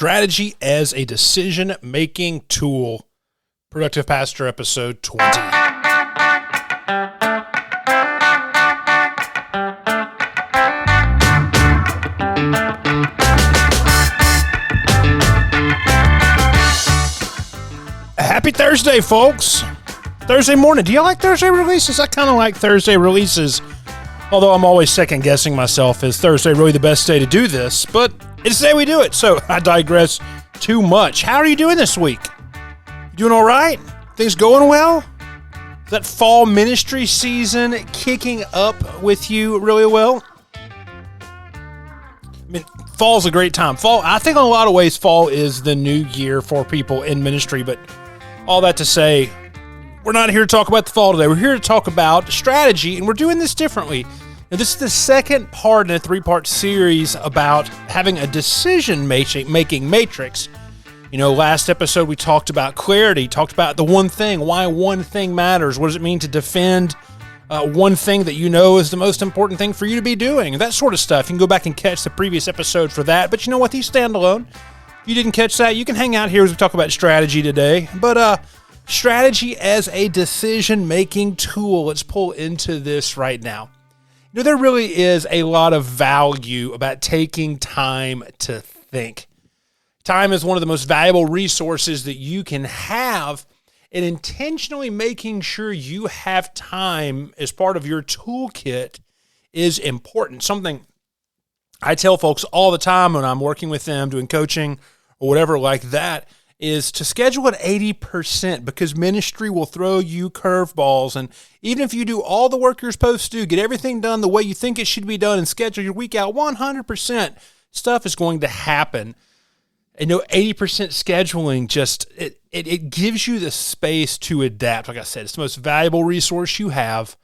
Strategy as a decision-making tool. Productive Pastor, episode 20. Happy Thursday, folks. Thursday morning. Do you like Thursday releases? I kind of like Thursday releases, although I'm always second-guessing myself. Is Thursday really the best day to do this? But it's the day we do it, so I digress too much. How are you doing this week? You doing all right? Things going well? Is that fall ministry season kicking up with you really well? I mean, fall's a great time. Fall, I think in a lot of ways, fall is the new year for people in ministry, but all that to say, we're not here to talk about the fall today. We're here to talk about strategy, and we're doing this differently. Now, this is the second part in a three-part series about having a decision-making matrix. You know, last episode we talked about clarity, talked about the one thing, why one thing matters. What does it mean to defend one thing that you know is the most important thing for you to be doing? That sort of stuff. You can go back and catch the previous episode for that. But you know what? These stand alone. If you didn't catch that, you can hang out here as we talk about strategy today. But strategy as a decision-making tool. Let's pull into this right now. You know, there really is a lot of value about taking time to think. Time is one of the most valuable resources that you can have, and intentionally making sure you have time as part of your toolkit is important. Something I tell folks all the time when I'm working with them, doing coaching or whatever like that, is to schedule at 80% because ministry will throw you curveballs. And even if you do all the work you're supposed to do, get everything done the way you think it should be done and schedule your week out 100%, stuff is going to happen. And 80% scheduling just, it gives you the space to adapt. Like I said, it's the most valuable resource you have.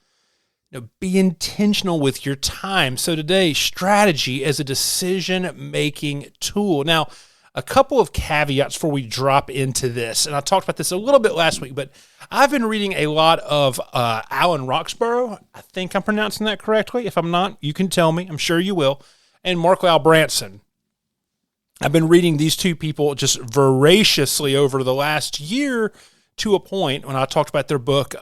Be intentional with your time. So today, strategy as a decision-making tool. Now, a couple of caveats before we drop into this, and I talked about this a little bit last week, but I've been reading a lot of Alan Roxburgh. I think I'm pronouncing that correctly. If I'm not, you can tell me. I'm sure you will. And Mark Branson. I've been reading these two people just voraciously over the last year to a point when I talked about their book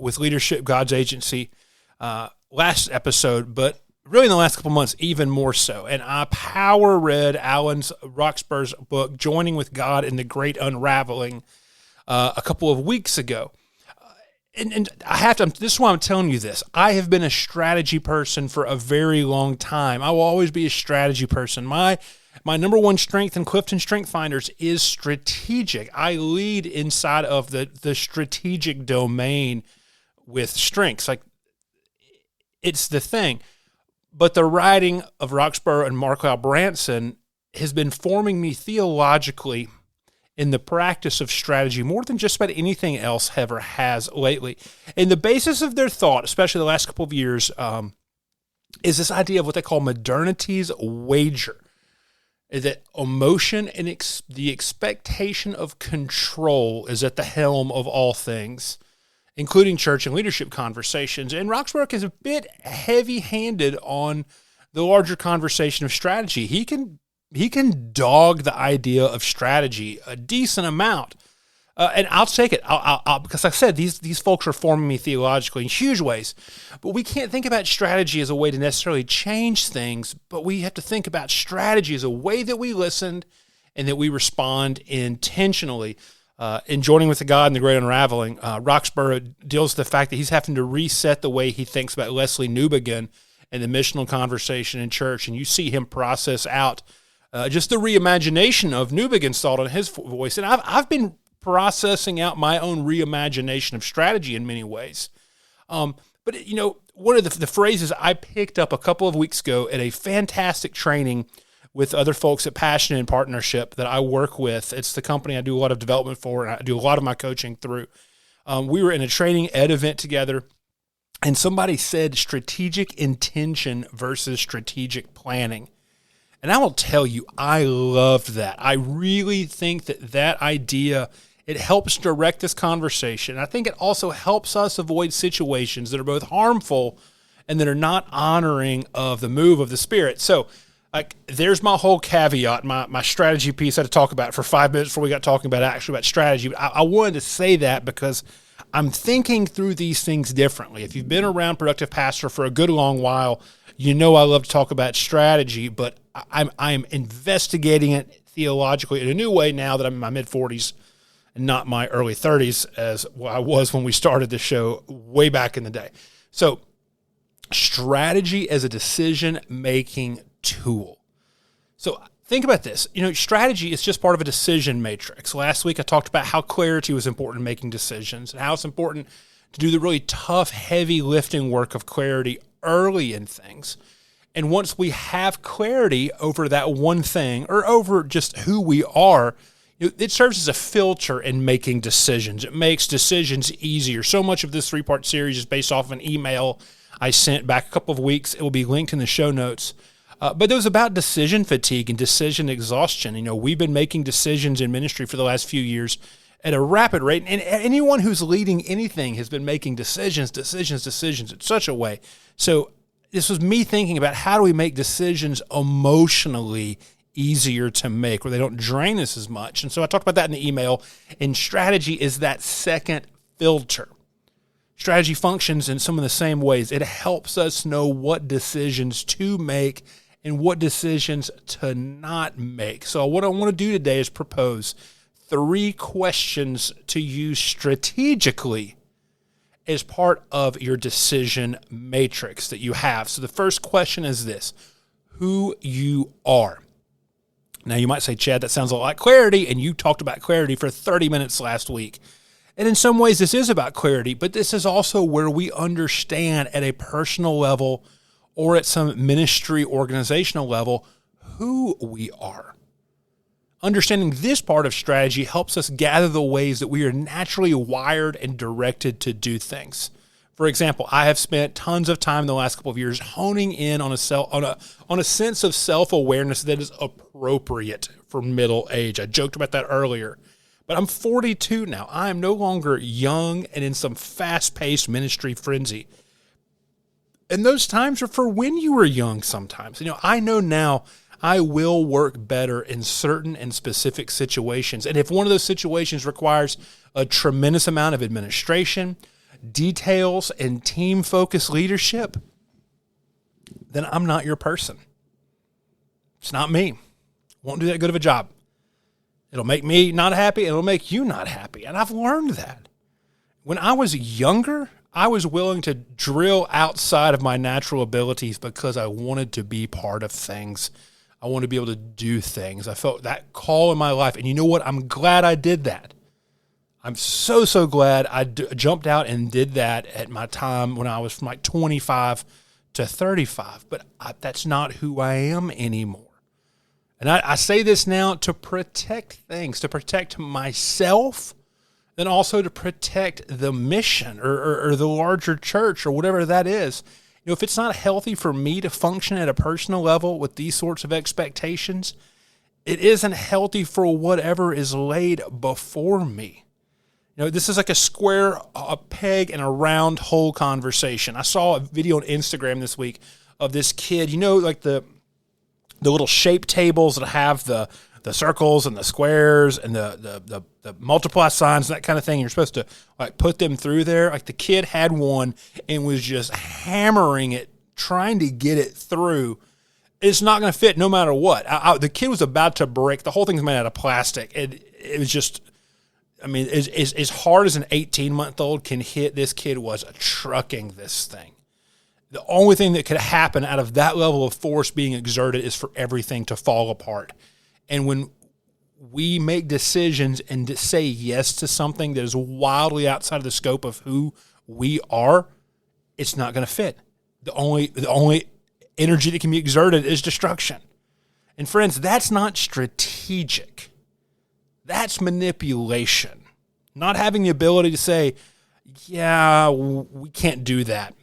with Leadership, God's Agency last episode, but really in the last couple months, even more so. And I power read Alan Roxburgh's book, Joining with God in the Great Unraveling, a couple of weeks ago. And I have to, this is why I'm telling you this. I have been a strategy person for a very long time. I will always be a strategy person. My number one strength in Clifton Strength Finders is strategic. I lead inside of the strategic domain with strengths. Like, it's the thing. But the writing of Roxburgh and Mark Branson has been forming me theologically in the practice of strategy more than just about anything else ever has lately. And the basis of their thought, especially the last couple of years, is this idea of what they call modernitys wager. That emotion and the expectation of control is at the helm of all things, including church and leadership conversations. And Roxburgh is a bit heavy-handed on the larger conversation of strategy. He can dog the idea of strategy a decent amount, and I'll take it. I'll because, like I said, these folks are forming me theologically in huge ways. But we can't think about strategy as a way to necessarily change things, but we have to think about strategy as a way that we listen and that we respond intentionally. In Joining with the God in the Great Unraveling, Roxburgh deals with the fact that he's having to reset the way he thinks about Leslie Newbigin and the missional conversation in church, and you see him process out just the reimagination of Newbigin's thought on his voice. And I've been processing out my own reimagination of strategy in many ways. But, one of the phrases I picked up a couple of weeks ago at a fantastic training with other folks at Passion in Partnership that I work with. It's the company I do a lot of development for, and I do a lot of my coaching through. We were in a training ed event together, and somebody said strategic intention versus strategic planning. And I will tell you, I loved that. I really think that idea, it helps direct this conversation. I think it also helps us avoid situations that are both harmful and that are not honoring of the move of the Spirit. So Like, there's my whole caveat, my strategy piece I had to talk about for 5 minutes before we got talking about strategy. But I wanted to say that because I'm thinking through these things differently. If you've been around Productive Pastor for a good long while, you know I love to talk about strategy, but I'm investigating it theologically in a new way now that I'm in my mid-40s and not my early 30s as I was when we started the show way back in the day. So strategy as a decision-making tool. So think about this. Strategy is just part of a decision matrix. Last week I talked about how clarity was important in making decisions and how it's important to do the really tough, heavy lifting work of clarity early in things. And once we have clarity over that one thing or over just who we are, it serves as a filter in making decisions. It makes decisions easier. So much of this 3-part series is based off of an email I sent back a couple of weeks. It will be linked in the show notes. But it was about decision fatigue and decision exhaustion. We've been making decisions in ministry for the last few years at a rapid rate. And anyone who's leading anything has been making decisions in such a way. So this was me thinking about how do we make decisions emotionally easier to make where they don't drain us as much. And so I talked about that in the email. And strategy is that second filter. Strategy functions in some of the same ways. It helps us know what decisions to make and what decisions to not make. So what I want to do today is propose 3 questions to use strategically as part of your decision matrix that you have. So the first question is this: who you are. Now you might say, Chad, that sounds a lot like clarity, and you talked about clarity for 30 minutes last week. And in some ways this is about clarity, but this is also where we understand at a personal level or at some ministry organizational level who we are. Understanding this part of strategy helps us gather the ways that we are naturally wired and directed to do things. For example, I have spent tons of time in the last couple of years honing in on a sense of self-awareness that is appropriate for middle age. I joked about that earlier. But I'm 42 now. I am no longer young and in some fast-paced ministry frenzy. And those times are for when you were young sometimes. I know now I will work better in certain and specific situations. And if one of those situations requires a tremendous amount of administration, details, and team-focused leadership, then I'm not your person. It's not me. Won't do that good of a job. It'll make me not happy, and it'll make you not happy. And I've learned that. When I was younger, I was willing to drill outside of my natural abilities because I wanted to be part of things. I wanted to be able to do things. I felt that call in my life. And you know what? I'm glad I did that. I'm so glad I jumped out and did that at my time when I was from like 25 to 35. But that's not who I am anymore. And I say this now to protect things, to protect myself, then also to protect the mission or the larger church or whatever that is. If it's not healthy for me to function at a personal level with these sorts of expectations, it isn't healthy for whatever is laid before me. This is like a peg and a round hole conversation. I saw a video on Instagram this week of this kid, like the little shape tables that have the circles and the squares and the multiply signs and that kind of thing. You're supposed to put them through there. Like the kid had one and was just hammering it, trying to get it through. It's not going to fit no matter what. The kid was about to break. The whole thing's made out of plastic. It was just, as hard as an 18-month-old can hit, this kid was trucking this thing. The only thing that could happen out of that level of force being exerted is for everything to fall apart. And when we make decisions and say yes to something that is wildly outside of the scope of who we are, it's not going to fit. The only energy that can be exerted is destruction. And friends, that's not strategic. That's manipulation. Not having the ability to say, yeah, we can't do that.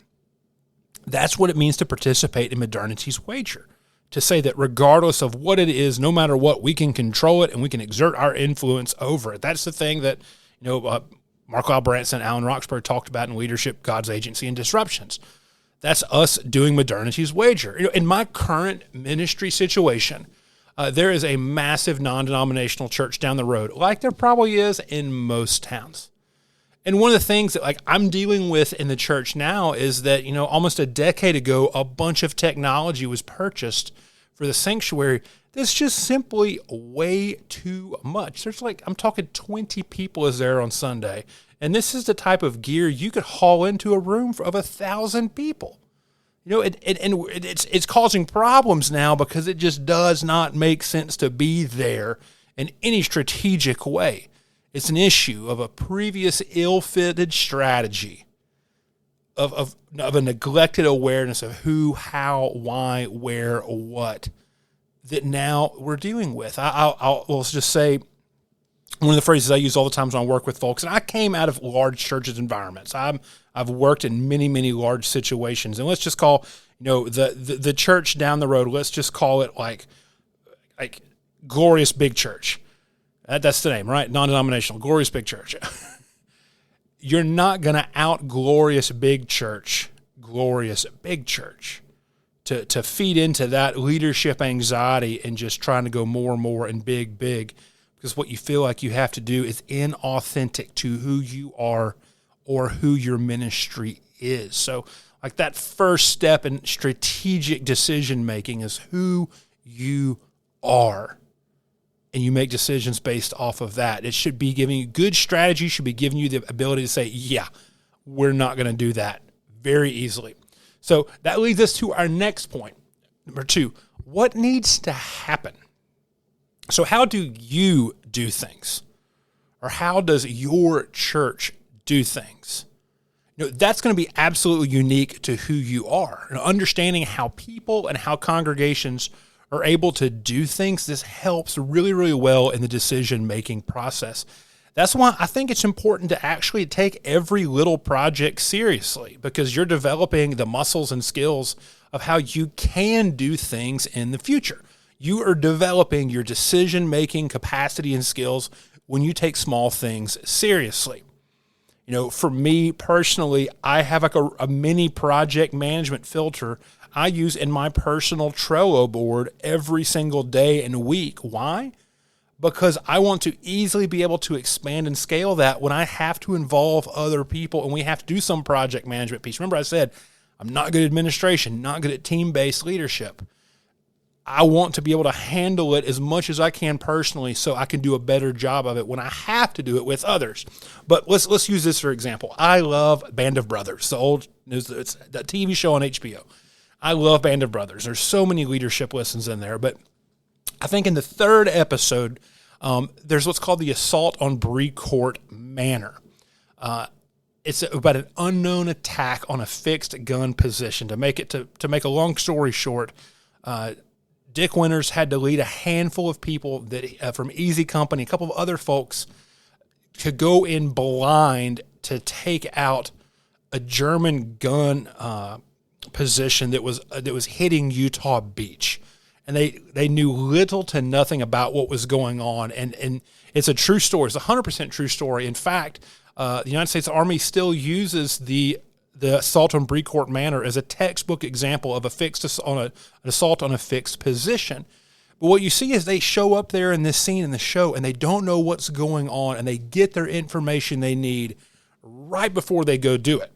That's what it means to participate in modernity's wager. To say that regardless of what it is, no matter what, we can control it and we can exert our influence over it. That's the thing that, Mark Lyle Branson, Alan Roxburgh talked about in Leadership, God's Agency, and Disruptions. That's us doing Modernity's Wager. In my current ministry situation, there is a massive non-denominational church down the road, like there probably is in most towns. And one of the things that I'm dealing with in the church now is that, almost a decade ago, a bunch of technology was purchased for the sanctuary. That's just simply way too much. There's I'm talking 20 people is there on Sunday. And this is the type of gear you could haul into a room of 1,000 people. It's causing problems now because it just does not make sense to be there in any strategic way. It's an issue of a previous ill-fitted strategy, of a neglected awareness of who, how, why, where, what, that now we're dealing with. I'll just say one of the phrases I use all the time when I work with folks, and I came out of large churches environments. I've worked in many, many large situations, and let's just call the church down the road. Let's just call it like Glorious Big Church. That's the name, right? Non-denominational, Glorious Big Church. You're not going to out Glorious Big Church, to feed into that leadership anxiety and just trying to go more and more and big, because what you feel like you have to do is inauthentic to who you are or who your ministry is. So that first step in strategic decision making is who you are. And you make decisions based off of that. It should be giving you good strategy, should be giving you the ability to say, yeah, we're not going to do that very easily. So that leads us to our next point. Number 2, what needs to happen? So how do you do things? Or how does your church do things? That's going to be absolutely unique to who you are. Understanding how people and how congregations are able to do things, this helps really, really well in the decision-making process. That's why I think it's important to actually take every little project seriously, because you're developing the muscles and skills of how you can do things in the future. You are developing your decision-making capacity and skills when you take small things seriously. For me personally, I have a mini project management filter I use in my personal Trello board every single day and week. Why? Because I want to easily be able to expand and scale that when I have to involve other people and we have to do some project management piece. Remember I said, I'm not good at administration, not good at team-based leadership. I want to be able to handle it as much as I can personally so I can do a better job of it when I have to do it with others. But let's use this for example. I love Band of Brothers, it's the TV show on HBO. I love Band of Brothers. There's so many leadership lessons in there, but I think in the 3rd episode, there's what's called the assault on Brecourt Manor. It's about an unknown attack on a fixed gun position. To make a long story short, Dick Winters had to lead a handful of people that from Easy Company, a couple of other folks, to go in blind to take out a German gun position that was hitting Utah Beach. And they knew little to nothing about what was going on. And it's a true story. It's a 100% true story. In fact, the United States Army still uses the assault on Brecourt Manor as a textbook example of an assault on a fixed position. But what you see is they show up there in this scene in the show, and they don't know what's going on, and they get their information they need right before they go do it.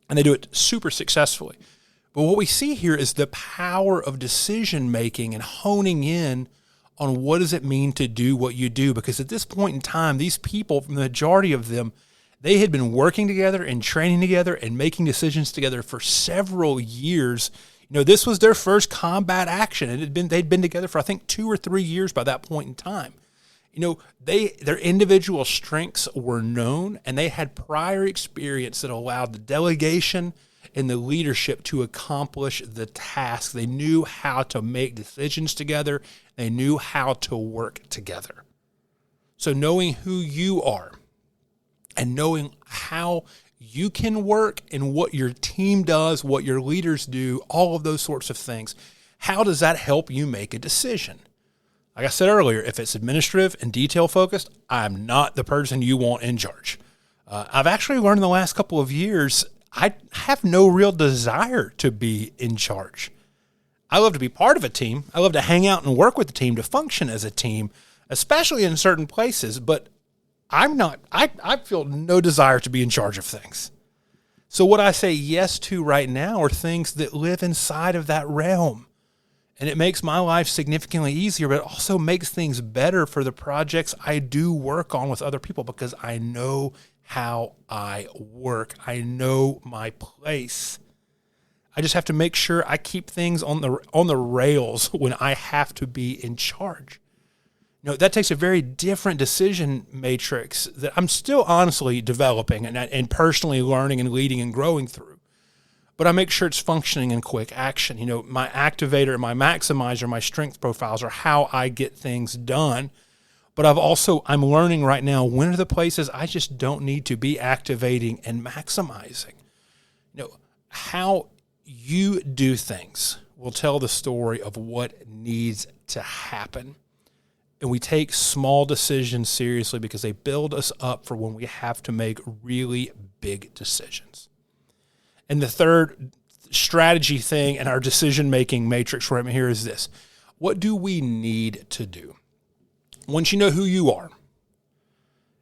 And they do it super successfully. But what we see here is the power of decision-making and honing in on what does it mean to do what you do. Because at this point in time, these people, the majority of them, they had been working together and training together and making decisions together for several years. This was their first combat action, and they'd been together for, I think, 2 or 3 years by that point in time. Their individual strengths were known, and they had prior experience that allowed the delegation and the leadership to accomplish the task. They knew how to make decisions together. They knew how to work together. So knowing who you are and knowing how you can work and what your team does, what your leaders do, all of those sorts of things, how does that help you make a decision? Like I said earlier, if it's administrative and detail-focused, I'm not the person you want in charge. I've actually learned in the last couple of years, I have no real desire to be in charge. I love to be part of a team. I love to hang out and work with the team, to function as a team, especially in certain places. But I feel no desire to be in charge of things. So what I say yes to right now are things that live inside of that realm. And it makes my life significantly easier, but it also makes things better for the projects I do work on with other people, because I know how I work. I know my place. I just have to make sure I keep things on the rails when I have to be in charge. That takes a very different decision matrix that I'm still honestly developing and personally learning and leading and growing through. But I make sure it's functioning in quick action. My activator, my maximizer, my strength profiles are how I get things done. But I'm learning right now, when are the places I just don't need to be activating and maximizing? How you do things will tell the story of what needs to happen. And we take small decisions seriously because they build us up for when we have to make really big decisions. And the third strategy thing in our decision-making matrix right here is this. What do we need to do? Once you know who you are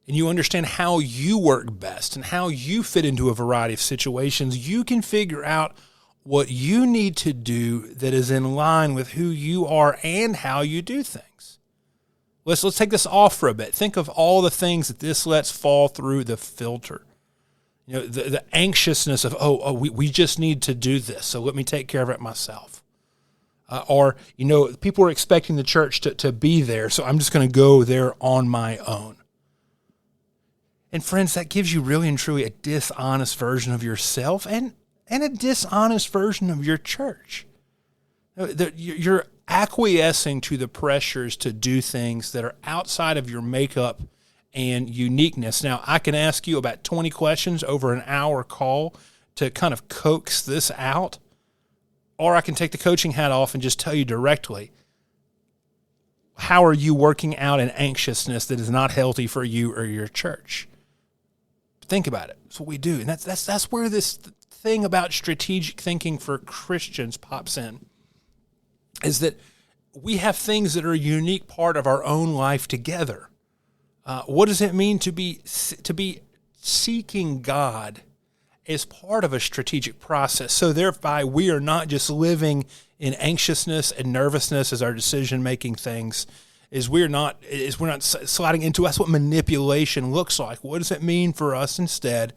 and you understand how you work best and how you fit into a variety of situations, you can figure out what you need to do that is in line with who you are and how you do things. Let's take this off for a bit. Think of all the things that this lets fall through the filter. The anxiousness of, we just need to do this, so let me take care of it myself. Or people are expecting the church to be there, so I'm just going to go there on my own. And friends, that gives you really and truly a dishonest version of yourself and a dishonest version of your church. You're acquiescing to the pressures to do things that are outside of your makeup and uniqueness. Now, I can ask you about 20 questions over an hour call to kind of coax this out, or I can take the coaching hat off and just tell you directly, how are you working out an anxiousness that is not healthy for you or your church? Think about it. That's what we do. And that's where this thing about strategic thinking for Christians pops in, is that we have things that are a unique part of our own life together. What does it mean to be seeking God as part of a strategic process? So thereby, we are not just living in anxiousness and nervousness as our decision-making things. We're not sliding into that's what manipulation looks like. What does it mean for us instead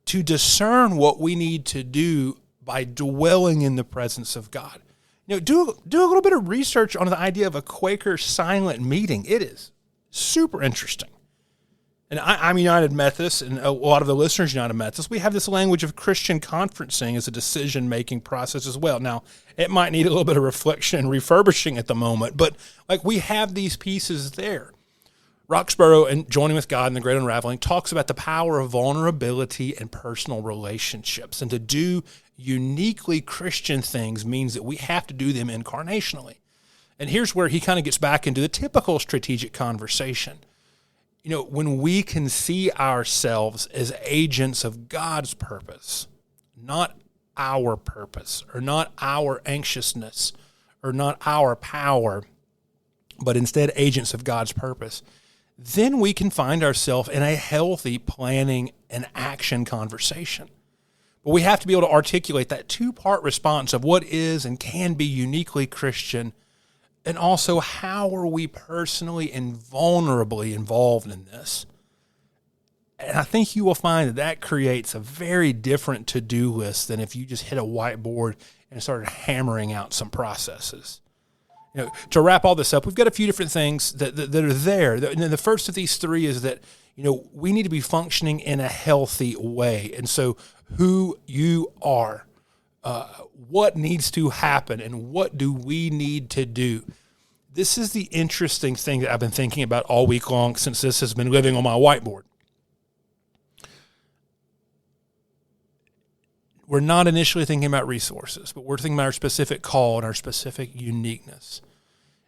to discern what we need to do by dwelling in the presence of God? Do a little bit of research on the idea of a Quaker silent meeting. It is super interesting. And I'm United Methodist, and a lot of the listeners are United Methodists. We have this language of Christian conferencing as a decision-making process as well. Now, it might need a little bit of reflection and refurbishing at the moment, but we have these pieces there. Roxborough and Joining with God in the Great Unraveling talks about the power of vulnerability and personal relationships. And to do uniquely Christian things means that we have to do them incarnationally. And here's where he kind of gets back into the typical strategic conversation. When we can see ourselves as agents of God's purpose, not our purpose, or not our anxiousness, or not our power, but instead agents of God's purpose, then we can find ourselves in a healthy planning and action conversation. But we have to be able to articulate that two-part response of what is and can be uniquely Christian, and also how are we personally and vulnerably involved in this. And I think you will find that creates a very different to-do list than if you just hit a whiteboard and started hammering out some processes. To wrap all this up, we've got a few different things that are there. And the first of these three is that, we need to be functioning in a healthy way. And so who you are, what needs to happen, and what do we need to do? This is the interesting thing that I've been thinking about all week long since this has been living on my whiteboard. We're not initially thinking about resources, but we're thinking about our specific call and our specific uniqueness.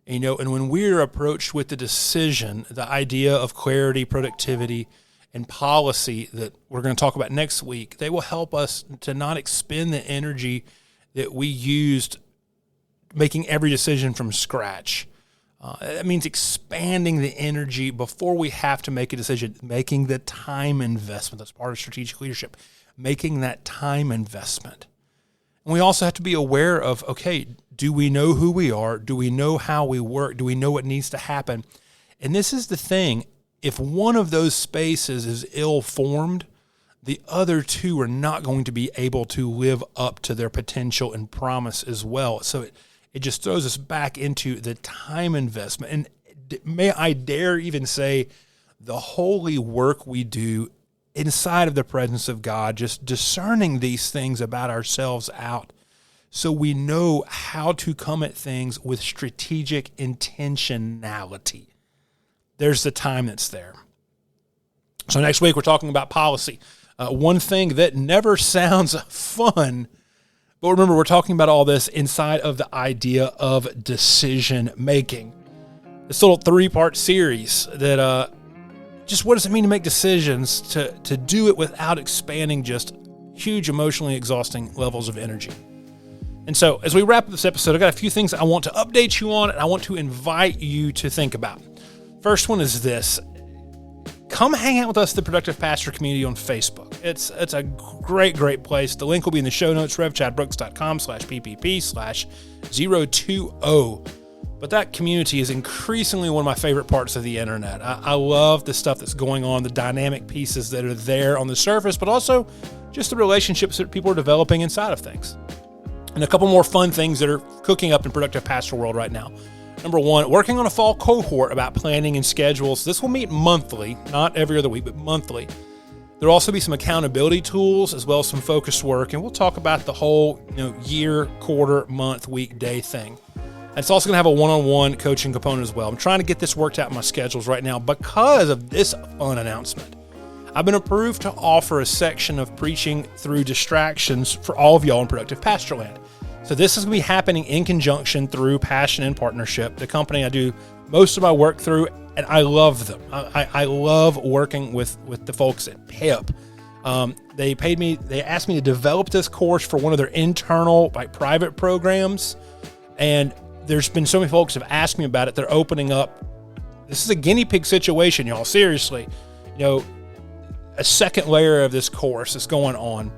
And when we're approached with the decision, the idea of clarity, productivity, and policy that we're going to talk about next week, they will help us to not expend the energy that we used making every decision from scratch. That means expanding the energy before we have to make a decision, making the time investment. That's part of strategic leadership, making that time investment. And we also have to be aware of, okay, do we know who we are? Do we know how we work? Do we know what needs to happen? And this is the thing. If one of those spaces is ill-formed, the other two are not going to be able to live up to their potential and promise as well. So it just throws us back into the time investment. And may I dare even say the holy work we do inside of the presence of God, just discerning these things about ourselves out so we know how to come at things with strategic intentionality. There's the time that's there. So next week we're talking about policy. One thing that never sounds fun, but remember, we're talking about all this inside of the idea of decision making. This little 3-part series that just what does it mean to make decisions, to do it without expanding just huge emotionally exhausting levels of energy. And so as we wrap up this episode, I've got a few things I want to update you on and I want to invite you to think about. First one is this. Come hang out with us, the Productive Pastor community on Facebook. It's a great place. The link will be in the show notes, revchadbrooks.com/PPP/020. But that community is increasingly one of my favorite parts of the internet. I love the stuff that's going on, the dynamic pieces that are there on the surface, but also just the relationships that people are developing inside of things. And a couple more fun things that are cooking up in Productive Pastor world right now. Number one, working on a fall cohort about planning and schedules. This will meet monthly, not every other week, but monthly. There'll also be some accountability tools as well as some focus work, and we'll talk about the whole year, quarter, month, week, day thing. And it's also going to have a one-on-one coaching component as well. I'm trying to get this worked out in my schedules right now because of this fun announcement. I've been approved to offer a section of preaching through distractions for all of y'all in Productive Pastorland. So this is going to be happening in conjunction through Passion and Partnership, the company I do most of my work through, and I love them. I love working with the folks at PIP. They asked me to develop this course for one of their internal, private programs, and there's been so many folks have asked me about it. They're opening up. This is a guinea pig situation, y'all. Seriously, a second layer of this course is going on.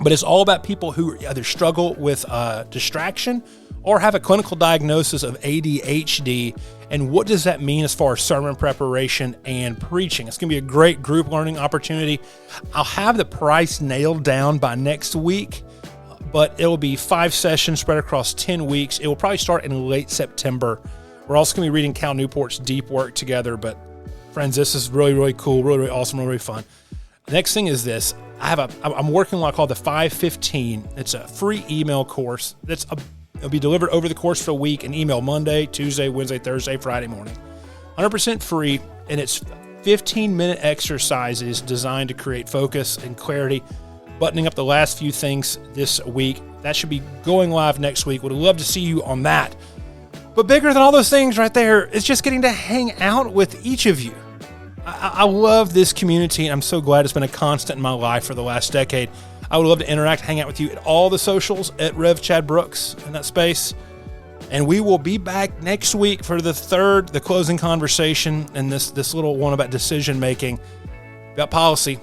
But it's all about people who either struggle with distraction or have a clinical diagnosis of ADHD. And what does that mean as far as sermon preparation and preaching? It's going to be a great group learning opportunity. I'll have the price nailed down by next week, but it will be 5 sessions spread across 10 weeks. It will probably start in late September. We're also going to be reading Cal Newport's Deep Work together. But friends, this is really cool, really awesome, really fun. The next thing is this. I'm working on what I call the 515. It's a free email course. It'll be delivered over the course of a week, an email Monday, Tuesday, Wednesday, Thursday, Friday morning. 100% free, and it's 15-minute exercises designed to create focus and clarity, buttoning up the last few things this week. That should be going live next week. Would love to see you on that. But bigger than all those things right there is just getting to hang out with each of you. I love this community, and I'm so glad it's been a constant in my life for the last decade. I would love to interact, hang out with you at all the socials at Rev Chad Brooks in that space. And we will be back next week for the closing conversation, and this little one about decision making, about policy.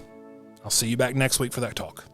I'll see you back next week for that talk.